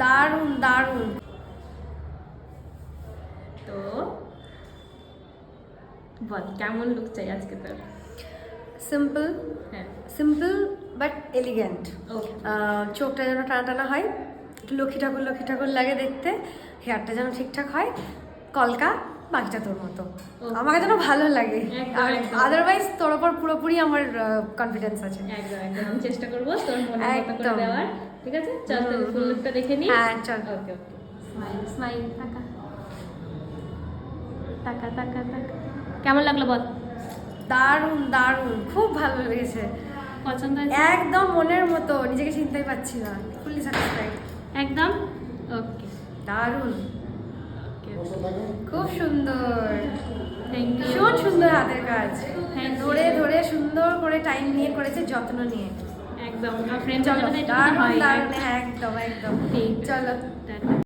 দারুণ দারুণ। তো বল কেমন লুক চাই আজকে তোর? সিম্পল, হ্যাঁ সিম্পল বাট এলিগেন্ট। ওকে চোখটা যেন টানা টানা হয়, একটু লক্ষ্মী ঠাকুর লাগে দেখতে, হেয়ারটা যেন ঠিকঠাক হয়, কলকা, বাকিটা তোর মতো। আমাকে যেন ভালো লাগে, একদম, আর একদম। আদারওয়াইজ তোর ওপর পুরোপুরি আমার কনফিডেন্স আছে। একদম একদম আমি চেষ্টা করবো তোর মনের মতো করে একদম। দেওয়ার। ঠিক আছে চল তাহলে ফুল লুকটা দেখে নি। হ্যাঁ চল। ওকে ওকে স্মাইল স্মাইল টাকা টাকা টাকা টাকা। কেমন লাগলো বল? দারুণ দারুণ, খুব ভালো লেগেছে, পছন্দ হয়েছে? একদম মনের মতো, নিজেকে চিনতেই পারছি না, ফুললি স্যাটিসফাইড। একদম ওকে দারুণ, ওকে খুব সুন্দর, থ্যাংক ইউ। ভীষণ সুন্দর হাতের কাজ, Thank you. ধরে ধরে সুন্দর করে টাইম নিয়ে করেছে, যত্ন নিয়ে। একদম আর ফ্রেন্ড চলো জগতে এটা দারুণ হয় দারুণ, হ্যাঁ একদম একদম। ঠিক চলো টাটা।